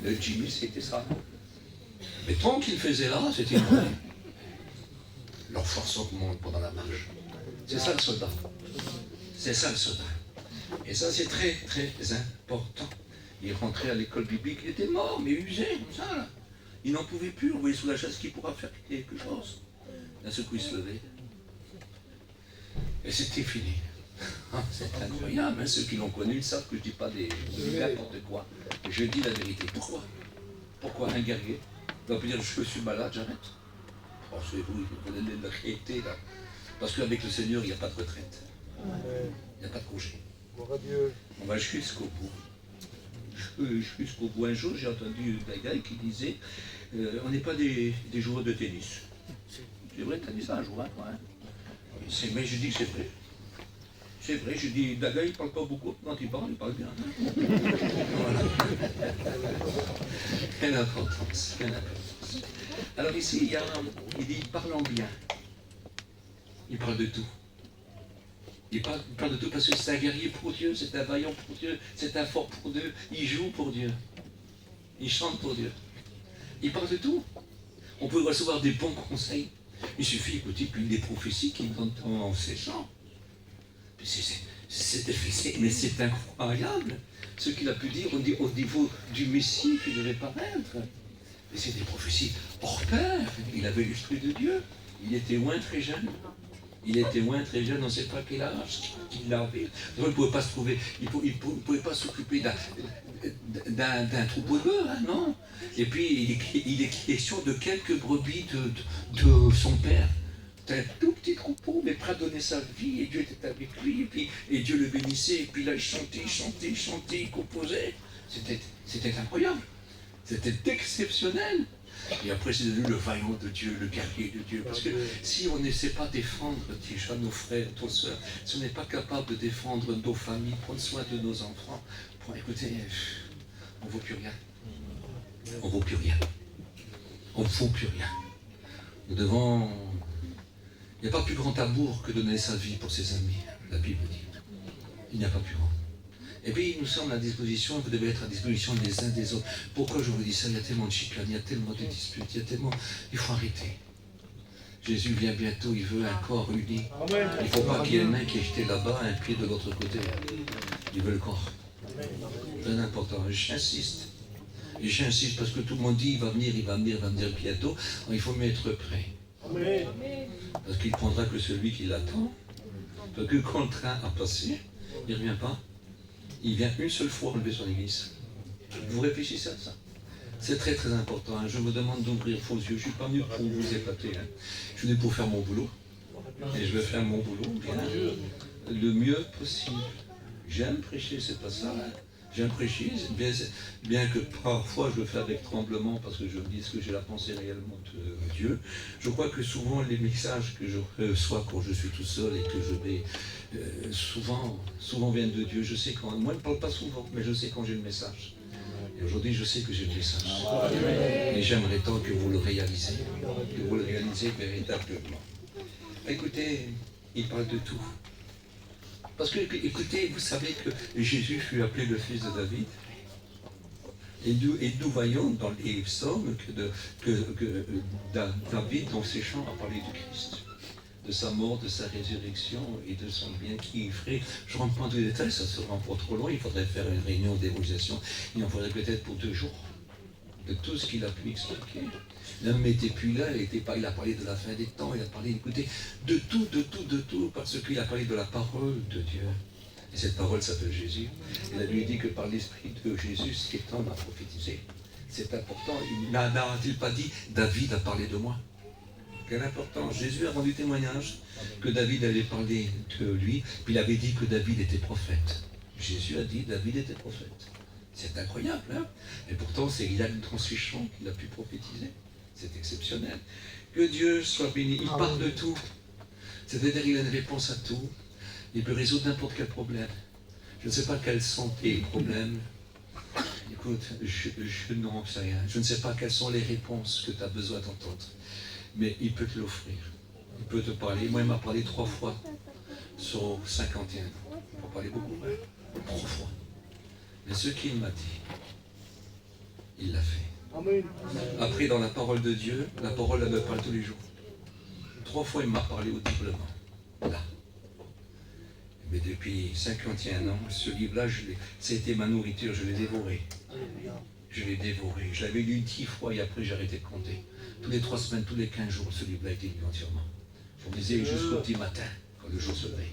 Le Jimmy, c'était ça. Mais tant qu'ils faisaient là, c'était vrai. Leur force augmente pendant la marche. C'est ça le soldat. C'est ça le soldat. Et ça c'est très très important. Il rentrait à l'école biblique, il était mort, mais usé, comme ça, là. Il n'en pouvait plus, on voyait sous la chaise qu'il pourra faire quelque chose. D'un seul coup, il se levait. Et c'était fini. Ah, c'est incroyable, hein. Ceux qui l'ont connu, ils savent que je ne dis pas des n'importe quoi. Je dis la vérité. Pourquoi? Pourquoi un guerrier va dire je suis malade, j'arrête? Oh, c'est vous, vous avez de la réalité là. Parce qu'avec le Seigneur, il n'y a pas de retraite. Il n'y a pas de congé. On va jusqu'au bout. Jusqu'au bout. Un jour, j'ai entendu un gars qui disait on n'est pas des joueurs de tennis. C'est vrai, tu as dit ça un jour, hein, toi, hein? Mais je dis que c'est vrai. C'est vrai, je dis, Daga, il ne parle pas beaucoup. Quand il parle bien. Voilà. Quelle importance, quelle importance. Alors ici, il dit, parlant bien. Il parle de tout. Il parle de tout parce que c'est un guerrier pour Dieu, c'est un vaillant pour Dieu, c'est un fort pour Dieu. Il joue pour Dieu. Il chante pour Dieu. Il parle de tout. On peut recevoir des bons conseils. Il suffit d'écouter des prophéties qui donnent en ces chants. Mais c'est incroyable ce qu'il a pu dire au niveau du Messie qui devait paraître. Mais c'est des prophéties hors pair. Il avait l'esprit de Dieu. Il était loin très jeune. Il était loin très jeune, on ne sait pas quel âge qu'il avait. Il ne pouvait pas se trouver, il ne pouvait pas s'occuper d'un troupeau de bœufs, hein, non. Et puis il est question de quelques brebis de son père. C'était un tout petit troupeau, mais prêt à donner sa vie, et Dieu était avec lui, et Dieu le bénissait, et puis là il chantait, il composait. C'était incroyable. C'était exceptionnel. Et après, c'est devenu le vaillant de Dieu, le guerrier de Dieu. Parce que si on ne sait pas défendre déjà nos frères, nos soeurs, si on n'est pas capable de défendre nos familles, prendre soin de nos enfants, écoutez, on ne vaut plus rien. On ne vaut plus rien. On ne vaut plus rien. Nous devons... Il n'y a pas plus grand amour que donner sa vie pour ses amis, la Bible dit. Il n'y a pas plus grand. Et puis nous sommes à disposition, vous devez être à disposition des uns des autres. Pourquoi je vous dis ça? Il y a tellement de chicane, il y a tellement de disputes, il y a tellement... Il faut arrêter. Jésus vient bientôt, il veut un corps uni. Il ne faut pas qu'il y ait une main qui est jetée là-bas, un pied de l'autre côté. Il veut le corps. Très important. J'insiste. Et j'insiste parce que tout le monde dit, il va venir bientôt. Alors, il faut mieux être prêt. Parce qu'il ne prendra que celui qui l'attend. Parce que quand le train a passé, il ne revient pas. Il vient une seule fois enlever son église. Vous réfléchissez à ça? C'est très très important. Hein. Je me demande d'ouvrir vos yeux. Je ne suis pas venu pour vous épater. Hein. Je suis venu pour faire mon boulot. Et je vais faire mon boulot bien le mieux possible. J'aime prêcher, c'est pas ça. Hein. J'aime prêcher, bien que parfois je le fais avec tremblement parce que je me dis ce que j'ai la pensée réellement de Dieu. Je crois que souvent les messages que je reçois quand je suis tout seul et que je vais souvent viennent de Dieu. Je sais quand, moi je ne parle pas souvent, mais je sais quand j'ai le message. Et aujourd'hui je sais que j'ai le message. Et j'aimerais tant que vous le réalisez, véritablement. Écoutez, il parle de tout. Parce que, écoutez, vous savez que Jésus fut appelé le fils de David. Et nous voyons dans les psaumes que David, dans ses chants, a parlé du Christ. De sa mort, de sa résurrection et de son bien qui ferait. Je ne rentre pas dans les détails, ça se rend pas trop loin. Il faudrait faire une réunion d'évangélisation. Il en faudrait peut-être pour 2 jours. De tout ce qu'il a pu expliquer. L'homme n'était plus là, il a parlé de la fin des temps, il a parlé, écoutez, de tout, parce qu'il a parlé de la parole de Dieu. Et cette parole s'appelle Jésus. Et la Bible dit que par l'esprit de Jésus, cet homme a prophétisé. C'est important. N'a-t-il pas dit, David a parlé de moi? Quelle importance. Jésus a rendu témoignage que David avait parlé de lui, puis il avait dit que David était prophète. Jésus a dit, David était prophète. C'est incroyable, hein? Et pourtant, il a une transmission qu'il a pu prophétiser. C'est exceptionnel. Que Dieu soit béni. Il parle de tout. C'est-à-dire qu'il a une réponse à tout. Il peut résoudre n'importe quel problème. Je ne sais pas quels sont tes problèmes. Écoute, je n'en sais rien. Je ne sais pas quelles sont les réponses que tu as besoin d'entendre. Mais il peut te l'offrir. Il peut te parler. Moi, il m'a parlé 3 fois sur 51. Il m'a parlé beaucoup. 3 fois. Mais ce qu'il m'a dit, il l'a fait. Amen. Après, dans la parole de Dieu, la parole, elle me parle tous les jours. 3 fois, il m'a parlé audiblement. Là. Mais depuis 51 ans, ce livre-là, ça a été ma nourriture, je l'ai dévoré. Je l'ai dévoré. Je l'avais lu 10 fois et après j'ai arrêté de compter. Tous les 3 semaines, tous les 15 jours, ce livre-là a été lu entièrement. Je me disais jusqu'au petit matin, quand le jour se lève.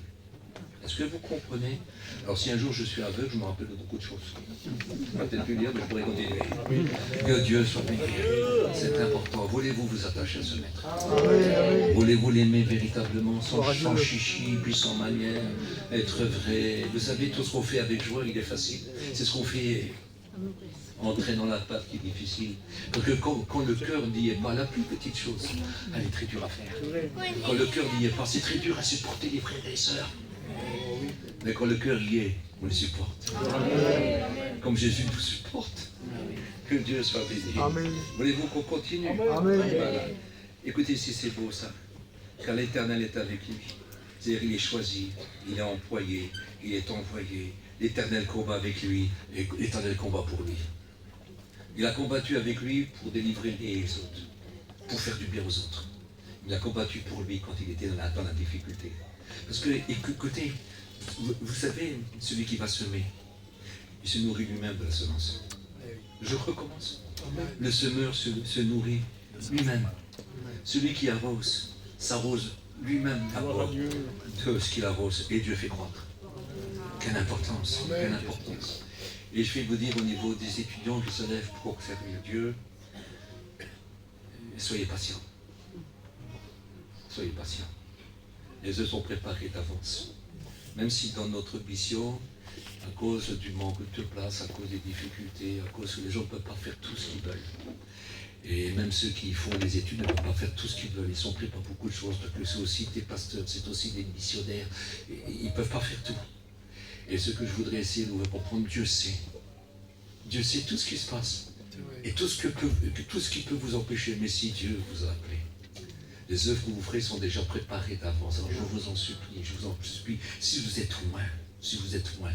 Est-ce que vous comprenez? Alors si un jour je suis aveugle, je me rappelle de beaucoup de choses. Je ne vais peut-être plus lire, mais je pourrais continuer. Que Dieu soit béni. C'est important. Voulez-vous vous attacher à ce maître? Voulez-vous l'aimer véritablement, sans chichi, puis sans manière, être vrai? Vous savez, tout ce qu'on fait avec joie, il est facile. C'est ce qu'on fait entrer dans la pâte qui est difficile. Parce que quand le cœur n'y est pas, la plus petite chose, elle est très dure à faire. Quand le cœur n'y est pas, c'est très dur à supporter les frères et les sœurs. Mais quand le cœur y est, on le supporte. Comme Jésus nous supporte. Que Dieu soit béni. Voulez-vous qu'on continue? Voilà. Écoutez si c'est beau ça. Car l'Éternel est avec lui. C'est-à-dire il est choisi, il est employé, il est envoyé. L'Éternel combat avec lui et l'Éternel combat pour lui. Il a combattu avec lui pour délivrer les autres, pour faire du bien aux autres. Il a combattu pour lui quand il était dans la difficulté. Parce que, écoutez, vous savez, celui qui va semer, il se nourrit lui-même de la semence. Je recommence. Le semeur se nourrit lui-même. Celui qui arrose, s'arrose lui-même de ce qu'il arrose, et Dieu fait croître. Quelle importance, quelle importance. Et je vais vous dire au niveau des étudiants qui se lèvent pour servir Dieu, soyez patients. Soyez patients. Les œufs sont préparés d'avance. Même si dans notre mission, à cause du manque de place, à cause des difficultés, à cause que les gens ne peuvent pas faire tout ce qu'ils veulent. Et même ceux qui font les études ne peuvent pas faire tout ce qu'ils veulent. Ils sont pris par beaucoup de choses, parce que c'est aussi des pasteurs, c'est aussi des missionnaires. Et ils ne peuvent pas faire tout. Et ce que je voudrais essayer de vous comprendre, Dieu sait. Dieu sait tout ce qui se passe. Et tout ce qui peut vous empêcher. Mais si Dieu vous a appelé, les œuvres que vous ferez sont déjà préparées d'avance. Alors je vous en supplie, si vous êtes loin,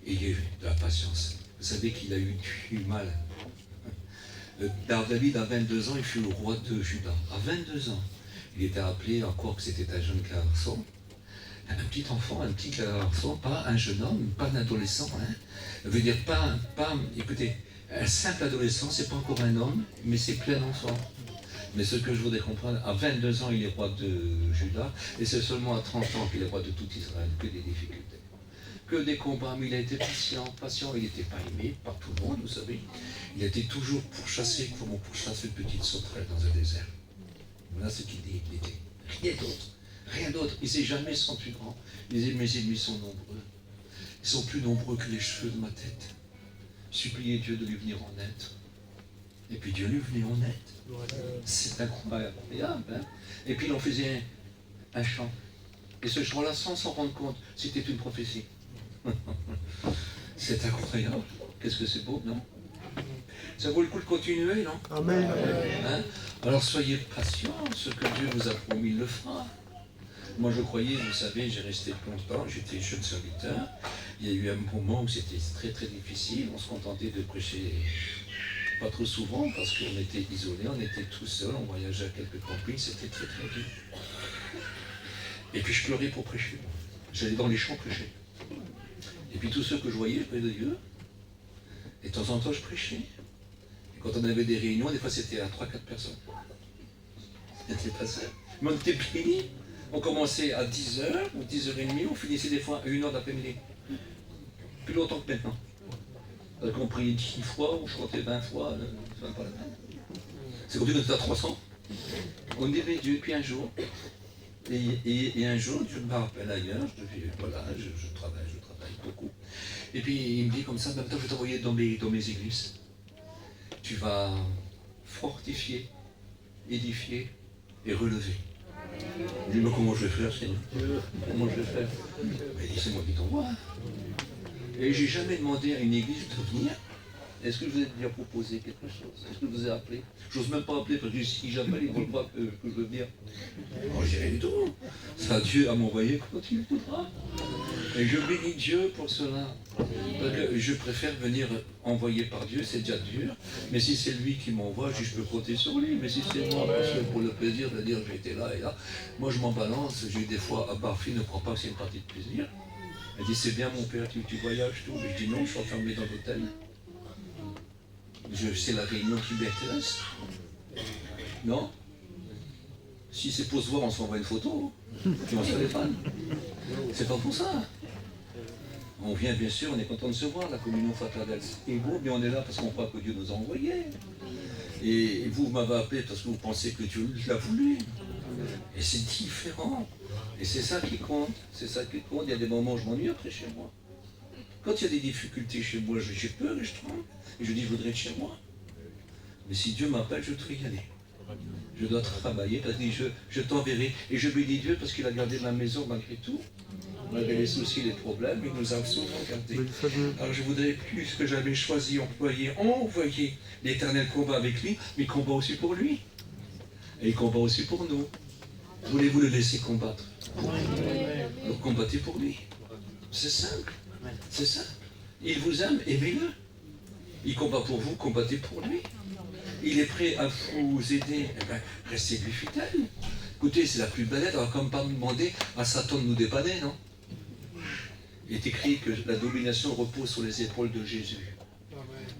ayez de la patience. Vous savez qu'il a eu du mal. David, à 22 ans, il fut le roi de Juda. À 22 ans, il était appelé, à croire que c'était un jeune garçon, un petit enfant, un petit garçon, pas un jeune homme, pas un adolescent. Ça veut dire écoutez, un simple adolescent, c'est pas encore un homme, mais c'est plein enfant. Mais ce que je voudrais comprendre, à 22 ans, il est roi de Juda, et c'est seulement à 30 ans qu'il est roi de tout Israël, que des difficultés, que des combats, mais il a été patient, il n'était pas aimé par tout le monde, vous savez. Il a été toujours pourchassé, comme on pourchasse une petite sauterelle dans un désert. Voilà ce qu'il dit, il était. Rien d'autre. Il ne s'est jamais senti grand. Il disait, mes ennemis sont nombreux. Ils sont plus nombreux que les cheveux de ma tête. Suppliez Dieu de lui venir en aide. Et puis Dieu lui venait en aide. C'est incroyable. Hein? Et puis il en faisait un chant. Et ce chant-là, sans s'en rendre compte, c'était une prophétie. C'est incroyable. Qu'est-ce que c'est beau, non? Ça vaut le coup de continuer, non? Amen. Hein? Alors soyez patients. Ce que Dieu vous a promis, il le fera. Moi je croyais, vous savez, j'ai resté longtemps, j'étais jeune serviteur. Il y a eu un moment où c'était très très difficile. On se contentait de prêcher pas trop souvent parce qu'on était isolés, on était tout seuls, on voyageait à quelques campings, c'était très très dur. Et puis je pleurais pour prêcher. J'allais dans les champs prêcher. Et puis tous ceux que je voyais près de Dieu, et de temps en temps je prêchais. Et quand on avait des réunions, des fois c'était à 3-4 personnes. C'était pas ça. Mais on était bénis. On commençait à 10h ou 10h30, on finissait des fois à 1h d'après-midi. Plus longtemps que maintenant. Donc on priait 10 fois, ou je comptais 20 fois, c'est même pas la peine. C'est comme si on était à 300. On aimait Dieu, puis un jour, et un jour, Dieu me rappelle ailleurs, je travaille beaucoup. Et puis il me dit comme ça, maintenant je vais t'envoyer dans mes églises. Tu vas fortifier, édifier et relever. Je dis, mais comment je vais faire, Seigneur? Comment je vais faire? Mais il dit, c'est moi qui t'envoie. Et j'ai jamais demandé à une église de venir. Est-ce que je vous ai déjà proposé quelque chose? Est-ce que je vous ai appelé? J'ose même pas appeler parce que si j'appelle, ils ne veulent pas que je veux venir. Oh, j'ai rien du tout. C'est à Dieu à m'envoyer quand il le voudra. Et je bénis Dieu pour cela. Parce que je préfère venir envoyé par Dieu, c'est déjà dur. Mais si c'est lui qui m'envoie, je peux compter sur lui. Mais si c'est moi, parce que pour le plaisir de dire j'étais là et là, moi je m'en balance. J'ai eu des fois, Barfi ne croit pas que c'est une partie de plaisir. Elle dit, c'est bien mon père, tu voyages tout. Je dis non, je suis enfermé dans l'hôtel. C'est la réunion qui m'intéresse. Non? Si c'est pour se voir, on s'envoie une photo. Tu m'en téléphone. C'est pas pour ça. On vient, bien sûr, on est content de se voir, la communion fraternelle. Et vous, bien on est là parce qu'on croit que Dieu nous a envoyés. Et vous m'avez appelé parce que vous pensez que Dieu l'a voulu. Et c'est différent. Et c'est ça qui compte. C'est ça qui compte. Il y a des moments où je m'ennuie après chez moi. Quand il y a des difficultés chez moi, j'ai peur et je tremble. Et je dis, je voudrais être chez moi. Mais si Dieu m'appelle, je dois y aller. Je dois travailler parce qu'il dit, je t'enverrai. Et je bénis Dieu parce qu'il a gardé ma maison malgré tout. Malgré les soucis, les problèmes, il nous a souvent gardés. Alors je voudrais plus que j'avais choisi, envoyer l'Éternel combat avec lui, mais combat aussi pour lui. Et il combat aussi pour nous. Voulez-vous le laisser combattre? Alors combattez pour lui. C'est simple. C'est simple. Il vous aime, aimez-le. Il combat pour vous, combattez pour lui. Il est prêt à vous aider, eh bien, restez lui fidèle. Écoutez, c'est la plus belle aide, on va quand même pas me demander à Satan de nous dépanner, non? Il est écrit que la domination repose sur les épaules de Jésus.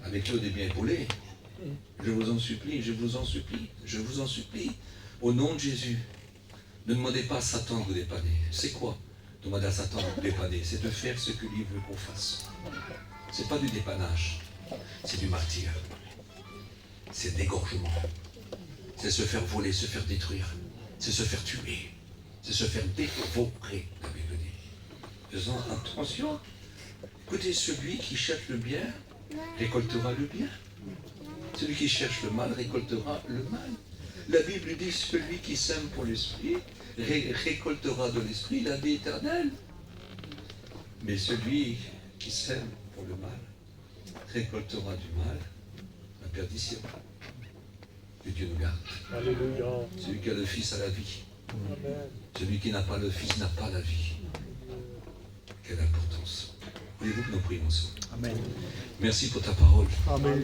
Avec lui, on est bien épaulé. Je vous en supplie, je vous en supplie, je vous en supplie. Au nom de Jésus, ne demandez pas à Satan de vous dépanner. C'est quoi demander à Satan de vous dépanner? C'est de faire ce que lui veut qu'on fasse. C'est pas du dépannage, c'est du martyr. C'est de l'égorgement. C'est se faire voler, se faire détruire. C'est se faire tuer. C'est se faire dévorer, la Bible dit. Faisons attention. Écoutez, celui qui cherche le bien récoltera le bien. Celui qui cherche le mal récoltera le mal. La Bible dit, celui qui sème pour l'esprit récoltera de l'esprit la vie éternelle. Mais celui qui sème pour le mal récoltera du mal la perdition. Que Dieu nous garde. Alléluia. Celui qui a le Fils a la vie. Amen. Celui qui n'a pas le Fils n'a pas la vie. Quelle importance. Voulez-vous que nous prions ensemble? Amen. Merci pour ta parole. Amen.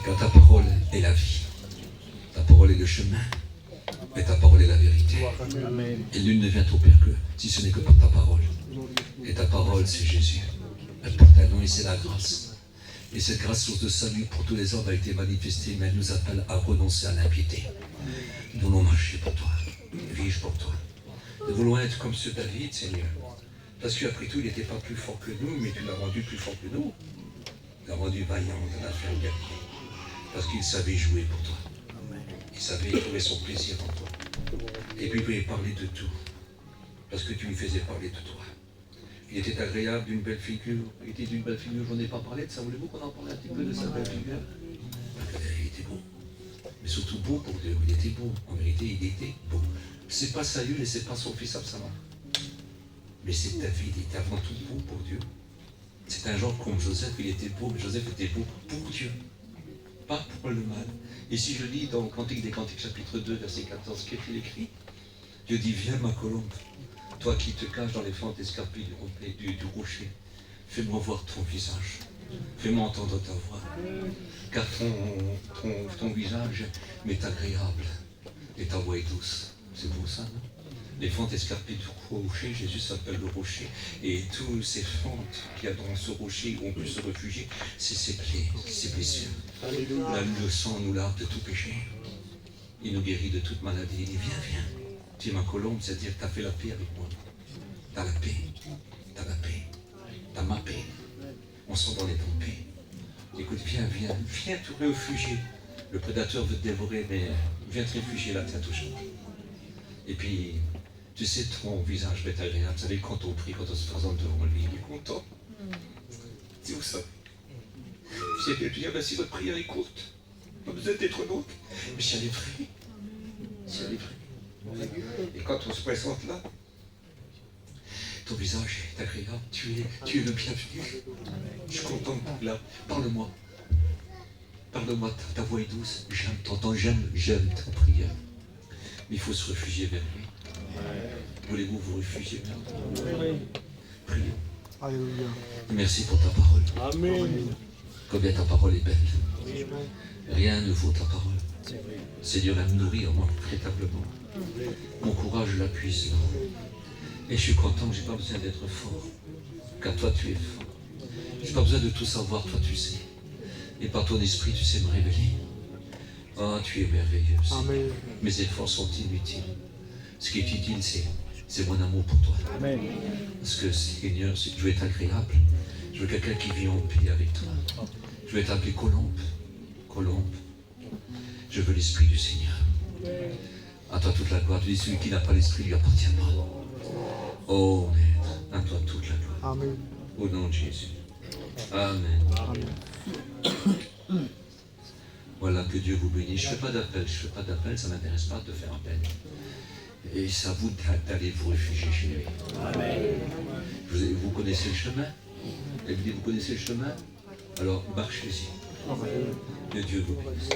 Car ta parole est la vie. Ta parole est le chemin. Et ta parole est la vérité. Amen. Et l'une ne vient au Père que si ce n'est que par ta parole. Et ta parole, c'est Jésus. Elle porte un nom et c'est la grâce. Et cette grâce, source de salut pour tous les hommes, a été manifestée, mais elle nous appelle à renoncer à l'impiété. Nous voulons marcher pour toi, vivre pour toi. Nous voulons être comme ce David, Seigneur. Parce qu'après tout, il n'était pas plus fort que nous, mais tu l'as rendu plus fort que nous. Tu l'as rendu vaillant, tu l'as fait un guerrier. Parce qu'il savait jouer pour toi. Il savait trouver son plaisir en toi. Et puis il pouvait parler de tout. Parce que tu lui faisais parler de toi. Il était agréable, d'une belle figure. Il était d'une belle figure, je n'en ai pas parlé de ça. Voulez-vous qu'on en parle un petit peu de sa belle figure? Il était beau. Mais surtout beau pour Dieu. Il était beau. En vérité, il était beau. C'est pas Saül et c'est pas son fils Absalom. Mais c'est David. Il était avant tout beau pour Dieu. C'est un genre comme Joseph. Il était beau, mais Joseph était beau pour Dieu. Pas pour le mal. Et si je lis dans le Cantique des Cantiques, chapitre 2, verset 14, qu'est-il écrit? Dieu dit, viens ma colombe. Toi qui te caches dans les fentes escarpées du rocher, fais-moi voir ton visage. Fais-moi entendre ta voix. Car ton visage m'est agréable et ta voix est douce. C'est beau ça, non? Les fentes escarpées du rocher, Jésus s'appelle le rocher. Et toutes ces fentes qu'il y a dans ce rocher où on peut se réfugier, c'est ses plaies, ses blessures. Là, le sang nous lave de tout péché. Il nous guérit de toute maladie. Il dit, viens. Tu es ma colombe, c'est-à-dire que tu as fait la paix avec moi. Tu as la paix. Tu as la paix. Tu as ma paix. On s'en donne en paix. Écoute, viens te réfugier. Le prédateur veut te dévorer, mais viens te réfugier là, tiens, toujours. Et puis, tu sais, ton visage va être agréable. Vous savez, quand on prie, quand on se présente devant lui, il est content. C'est où ça? Vous savez, tu dis, si votre prière est courte, pas besoin d'être longue, mais si elle est vraie, si elle est vraie. Et quand on se présente là, ton visage est agréable, tu es le bienvenu. Je suis content que tu es là. Parle-moi. Parle-moi, ta voix est douce. J'aime, t'entends, j'aime ta prière. Mais il faut se réfugier vers lui. Voulez-vous vous réfugier vers lui? Prions. Alléluia. Merci pour ta parole. Amen. Combien ta parole est belle. Rien ne vaut ta parole. Seigneur, elle me nourrit en moi, véritablement. Mon courage, je l'appuie là. Et je suis content que je n'ai pas besoin d'être fort. car toi tu es fort. Je n'ai pas besoin de tout savoir, toi tu sais. Et par ton esprit, tu sais me révéler. Oh, tu es merveilleux. Amen. Mes efforts sont inutiles. Ce qui est utile, c'est mon amour pour toi. Amen. Parce que Seigneur, je veux être agréable. Je veux quelqu'un qui vit en paix avec toi. Je veux être appelé Colombe. Colombe. Je veux l'esprit du Seigneur. À toi toute la gloire. Tu dis, celui qui n'a pas l'esprit lui appartient pas. Oh, Maître, à toi toute la gloire. Amen. Au nom de Jésus. Amen. Amen. Voilà, que Dieu vous bénisse. Je ne fais pas d'appel, ça ne m'intéresse pas de faire appel. Et c'est à vous d'aller vous réfugier chez lui. Amen. Vous connaissez le chemin? Elle dit, vous connaissez le chemin? Alors marchez-y. Que Dieu vous bénisse.